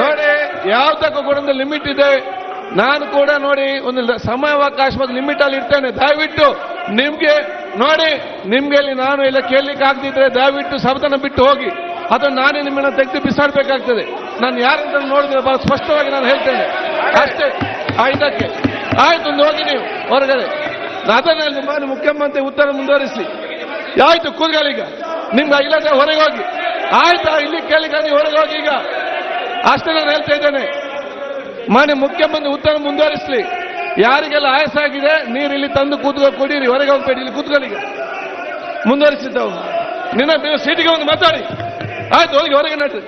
ನೋಡಿ ಯಾವ್ದಕ್ಕೂ ಕೂಡ ಒಂದು ಲಿಮಿಟ್ ಇದೆ. ನಾನು ಕೂಡ ನೋಡಿ ಒಂದು ಸಮಯಾವಕಾಶ ಮತ್ತು ಲಿಮಿಟ್ ಅಲ್ಲಿ ಇರ್ತೇನೆ. ದಯವಿಟ್ಟು ನಿಮ್ಗೆ ನೋಡಿ, ನಿಮ್ಗೆ ಇಲ್ಲಿ ನಾನು ಇಲ್ಲ ಕೇಳಲಿಕ್ಕೆ ಆಗದಿದ್ರೆ ದಯವಿಟ್ಟು ಸದನ ಬಿಟ್ಟು ಹೋಗಿ, ಅಥವಾ ನಾನೇ ನಿಮ್ಮನ್ನ ತೆಗೆದು ಬಿಸಾಡಬೇಕಾಗ್ತದೆ. ನಾನು ಯಾರಂತ ನೋಡಿದ್ರೆ ಬಹಳ ಸ್ಪಷ್ಟವಾಗಿ ನಾನು ಹೇಳ್ತೇನೆ ಅಷ್ಟೇ. ಇದಕ್ಕೆ ಆಯ್ತು, ಒಂದು ಹೋಗಿ ನೀವು ಹೊರಗಡೆ. ಅದನ್ನಲ್ಲಿ ಮಾನ್ಯ ಮುಖ್ಯಮಂತ್ರಿ ಉತ್ತರ ಮುಂದುವರಿಸಿ. ಆಯ್ತು, ಕೂತ್ಕೊಳ್ಳೀಗ. ನಿಮ್ಗೆ ಇಲ್ಲದೆ ಹೊರಗೆ ಹೋಗಿ. ಆಯ್ತಾ, ಇಲ್ಲಿ ಕೇಳಿಕ ನೀವು ಹೊರಗೆ ಹೋಗಿ ಈಗ. ಅಷ್ಟೇ ನಾನು ಹೇಳ್ತಾ ಇದ್ದೇನೆ. ಮಾನ್ಯ ಮುಖ್ಯಮಂತ್ರಿ ಉತ್ತರ ಮುಂದುವರಿಸಲಿ. ಯಾರಿಗೆಲ್ಲ ಆಯಾಸ ಆಗಿದೆ ನೀರು ಇಲ್ಲಿ ತಂದು ಕುಡೀರಿ, ಹೊರಗೆ ಹೋಗ್ಬೇಡಿ, ಇಲ್ಲಿ ಕೂತ್ಕೊಳ್ಳೀಗ. ಮುಂದುವರಿಸಿದ್ದವು ನಿನ್ನ ಸೀಟಿಗೆ ಒಂದು ಮಾತಾಡಿ. ಆಯ್ತು, ಹೋಗಿ ಹೊರಗೆ ನಡ್ರಿ.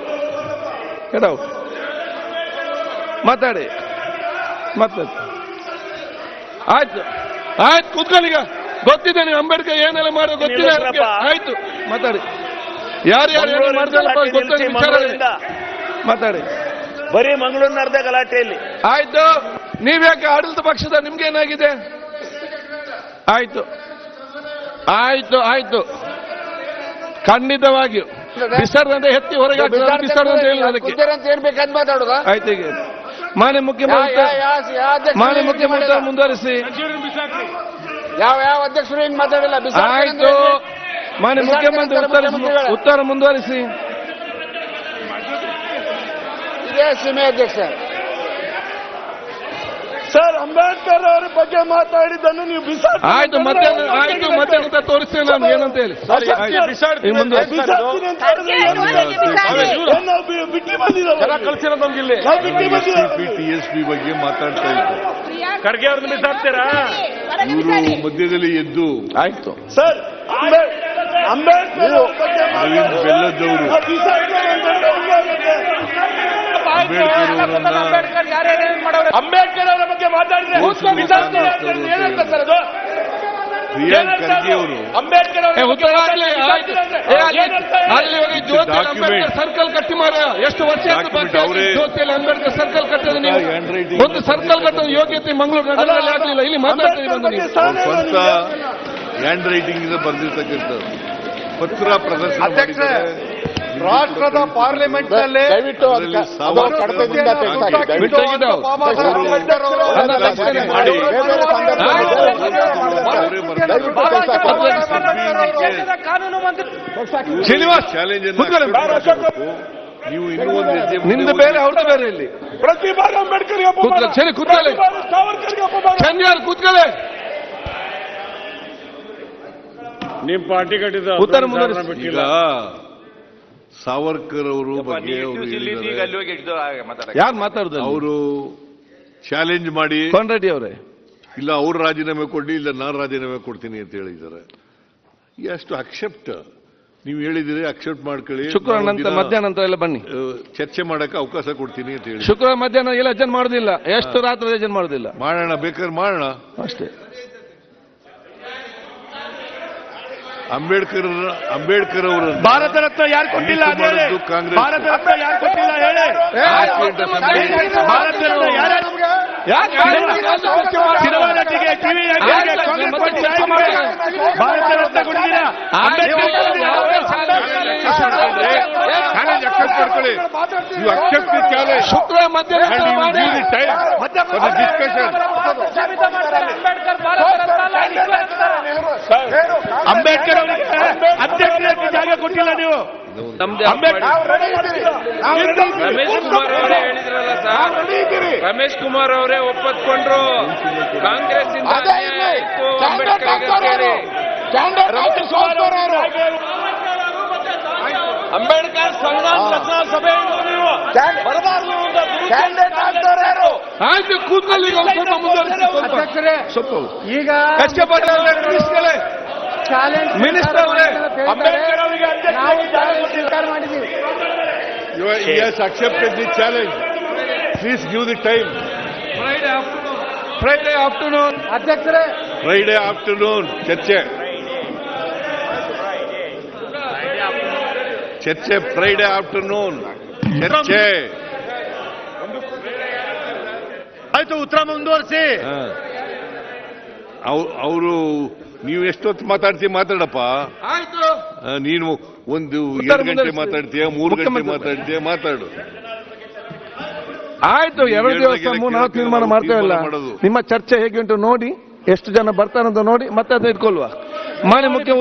ಕೆಡವು ಮಾತಾಡಿ ಆಯ್ತು ಆಯ್ತು, ಕೂತ್ಕೊಳ್ಳೀಗ. ಗೊತ್ತಿದೆ ನೀವು ಅಂಬೇಡ್ಕರ್ ಏನೆಲ್ಲ ಮಾಡೋ ಗೊತ್ತಿದೆ. ಆಯ್ತು, ಮಾತಾಡಿ. ಯಾರು ಮಾಡಿದಲ್ಲ ಗೊತ್ತಿದೆ ವಿಚಾರ ಮಾತಾಡಿ. ಬರೀ ಮಂಗಳೂರಿನ ಅರ್ಧ ಗಲಾಟೆಯಲ್ಲಿ. ಆಯ್ತು, ನೀವ್ಯಾಕೆ ಆಡಳಿತ ಪಕ್ಷದ ನಿಮ್ಗೇನಾಗಿದೆ? ಆಯ್ತು ಆಯ್ತು ಆಯ್ತು, ಖಂಡಿತವಾಗಿಯೂ ಬಿಸರ್ದಂತೆ ಎತ್ತಿ ಹೊರಗೆ ಬಿಸರ್ದಂತೆ ಹೇಳಿ ಅದಕ್ಕೆ ಆಯ್ತು. ಈಗ ಮಾನ್ಯ ಮುಖ್ಯಮಂತ್ರಿ ಮುಂದುವರಿಸಿ. ಯಾವ ಅಧ್ಯಕ್ಷರು ಹಿಂಗ್ ಮಾತಾಡಿಲ್ಲ. ಆಯ್ತು, ಮಾನ್ಯ ಮುಖ್ಯಮಂತ್ರಿ ಉತ್ತರ ಮುಂದುವರಿಸಿ. ಇದೇ ಸೀಮೆ ಅಧ್ಯಕ್ಷ ಸರ್, ಅಂಬೇಡ್ಕರ್ ಅವರ ಬಗ್ಗೆ ಮಾತಾಡಿದ್ದನ್ನು ನೀವು ಬಿಸಾಡಿ. ಆಯ್ತು, ಮತ್ತೆ ತೋರಿಸ್ತೇನೆ ನಾನು ಏನಂತ ಹೇಳಿ. ಬಿಟ್ಟು ಬಂದಿಲ್ಲ TSP ಬಗ್ಗೆ ಮಾತಾಡ್ತಾ ಇದ್ರು. ಖರ್ಗೆ ಅವ್ರನ್ನ ಬಿಸಾಡ್ತೀರಾ? ಇವರು ಮಧ್ಯದಲ್ಲಿ ಎದ್ದು ಆಯ್ತು ಸರ್, ಅಂಬೇಡ್ಕರ್ ಬೆಲ್ಲದವರು ಅಂಬೇಡ್ಕರ್ ಅವರ ಬಗ್ಗೆ ಮಾತಾಡಿದ್ರೆ ಪ್ರಿಯಾಂಕ್ ಖರ್ಗೆ ಅವರು ಅಂಬೇಡ್ಕರ್ ಸರ್ಕಲ್ ಕಟ್ಟಿ ಮಾರ. ಎಷ್ಟು ವರ್ಷ ಜ್ಯೋತಿಯಲ್ಲಿ ಅಂಬೇಡ್ಕರ್ ಸರ್ಕಲ್ ಕಟ್ಟೋದು ನೀವು? ಒಂದು ಸರ್ಕಲ್ ಕಟ್ಟೋದು ಯೋಗ್ಯತೆ ಮಂಗಳೂರು ನಗರದಲ್ಲಿ ಆಗಲಿಲ್ಲ. ಇಲ್ಲಿ ಮಾತಾಡ್ತೀವಿ. ಸ್ವಂತ ಹ್ಯಾಂಡ್ ರೈಟಿಂಗ್ ಇಂದ ಬರೆದಿರ್ತಕ್ಕಂಥದ್ದು ಪತ್ರ ಪ್ರದರ್ಶನ ರಾಷ್ಟ್ರದ ಪಾರ್ಲಿಮೆಂಟ್ ನಲ್ಲಿ ಶ್ರೀನಿವಾಸ್ ಚಾಲೆಂಜ್ ನೀವು ಇನ್ನೂ ಒಂದು ಹೆಜ್ಜೆ ನಿಂದು ಬೇರೆ ಅವ್ರದ್ದು ಬೇರೆ. ಇಲ್ಲಿ ಪ್ರತಿ ಬಾರಿ ಅಂಬೇಡ್ಕರ್ ಕೂತ್ಕೊಳ್ಳಿ, ಕೂತ್ಕೊಳ್ಳಿ. ನಿಮ್ ಪಾರ್ಟಿ ಕಟ್ಟಿದ ಉತ್ತರ ಮುಂದುವರಿಸಿ. ಈಗ ಸಾವರ್ಕರ್ ಅವರು ಬಗ್ಗೆ ಯಾರು ಮಾತಾಡುದು? ಅವರು ಚಾಲೆಂಜ್ ಮಾಡಿ ಕೋನರೆಡ್ಡಿ ಅವರೇ, ಇಲ್ಲ ಅವ್ರು ರಾಜೀನಾಮೆ ಕೊಡಿ, ಇಲ್ಲ ನಾನು ರಾಜೀನಾಮೆ ಕೊಡ್ತೀನಿ ಅಂತ ಹೇಳಿದ್ದಾರೆ. ಎಷ್ಟು ಅಕ್ಸೆಪ್ಟ್ ನೀವು ಹೇಳಿದಿರಿ, ಅಕ್ಸೆಪ್ಟ್ ಮಾಡ್ಕೊಳ್ಳಿ. ಶುಕ್ರವಾರ ನಂತರ ಮಧ್ಯಾಹ್ನ ನಂತರ ಎಲ್ಲ ಬನ್ನಿ, ಚರ್ಚೆ ಮಾಡಕ್ಕೆ ಅವಕಾಶ ಕೊಡ್ತೀನಿ ಅಂತ ಹೇಳಿ. ಶುಕ್ರವಾರ ಮಧ್ಯಾಹ್ನ ಎಲ್ಲ ಅಜೆಂಡ್ ಮಾಡೋದಿಲ್ಲ, ಎಷ್ಟು ರಾತ್ರಿ ಅಜೆಂಡ್ ಮಾಡೋದಿಲ್ಲ. ಮಾಡೋಣ, ಬೇಕಾದ್ರೆ ಮಾಡೋಣ ಅಷ್ಟೇ. ಅಂಬೇಡ್ಕರ್ ಅವರು ಭಾರತ ರತ್ನ ಯಾರು ಕೊಟ್ಟಿಲ್ಲ? ಕಾಂಗ್ರೆಸ್ ಭಾರತ ರತ್ನ ಯಾರು ಕೊಟ್ಟಿಲ್ಲ ಹೇಳಿ? ಭಾರತ ರತ್ನ ಭಾರತ ರತ್ನ ಕೊಟ್ಟಿದ್ದೀರಾ? You accept the challenge. ಶುಕ್ರವಾರ ಮಧ್ಯಾಹ್ನ ಡಿಸ್ಕಷನ್. ಅಂಬೇಡ್ಕರ್ ಅವರಿಗೆ ಅಧ್ಯಕ್ಷರಿಗೆ ಜಾಗ ಕೊಟ್ಟಿಲ್ಲ ನೀವು. ರಮೇಶ್ ಕುಮಾರ್ ಅವರೇ ಹೇಳಿದ್ರಲ್ಲ ಸರ್, ರಮೇಶ್ ಕುಮಾರ್ ಅವರೇ ಒಪ್ಪತ್ಕೊಂಡ್ರು. ಕಾಂಗ್ರೆಸ್ ಇಂದ ಅಂಬೇಡ್ಕರ್ ಸಂಘ ಸಭೆ ಆಯ್ತು, ಕೂತ್ಕೊಳ್ಳಿ. ಸ್ವಲ್ಪ ಈಗ ಮಿನಿಸ್ಟರ್ ಅವರೇ, ಅಂಬೇಡ್ಕರ್ ಅವರಿಗೆ ಸ್ವೀಕಾರ ಮಾಡಿದ್ದೀವಿ. He has accepted the challenge. Please give the time. Friday afternoon. ಅಧ್ಯಕ್ಷರೇ, ಫ್ರೈಡೇ ಆಫ್ಟರ್ನೂನ್ ಚರ್ಚೆ. ಫ್ರೈಡೇ ಆಫ್ಟರ್ನೂನ್ ಚರ್ಚೆ. ಆಯ್ತು, ಉತ್ತರ ಮುಂದುವರಿಸಿ. ಅವರು ನೀವು ಎಷ್ಟೊತ್ತು ಮಾತಾಡಪ್ಪ. ಆಯ್ತು, ನೀನು ಒಂದು 2 ಗಂಟೆ ಮಾತಾಡ್ತೀಯ, 3 ಗಂಟೆ ಮಾತಾಡ್ತೀಯ, ಮಾತಾಡು. ಆಯ್ತು, 2 ದಿವಸ ನಾವು ತೀರ್ಮಾನ ಮಾಡ್ತೇವಲ್ಲ. ನಿಮ್ಮ ಚರ್ಚೆ ಹೇಗೆ ಉಂಟು ನೋಡಿ, ಎಷ್ಟು ಜನ ಬರ್ತಾರಂತ ನೋಡಿ ಮತ್ತೆ ಅದನ್ನ ಇಟ್ಕೊಳ್ವಾ. ಮಾನ್ಯ ಮುಖ್ಯ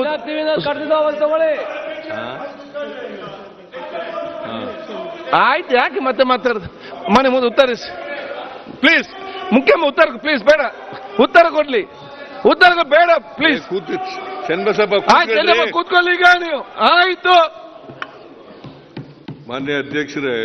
ಆಯ್ತು, ಯಾಕೆ ಮತ್ತೆ ಮಾತಾಡುದು? ಮನೆ ಮುಂದೆ ಉತ್ತರಿಸಿ ಪ್ಲೀಸ್. ಮುಖ್ಯ ಉತ್ತರ ಪ್ಲೀಸ್, ಬೇಡ ಉತ್ತರ ಕೊಡ್ಲಿ, ಉತ್ತರ ಬೇಡ ಪ್ಲೀಸ್. ಚನ್ನಬಸಪ್ಪ ಕೂತ್ಕೊಳ್ಳಿ ಈಗ ನೀವು. ಆಯ್ತು ಮಾನ್ಯ ಅಧ್ಯಕ್ಷರೇ,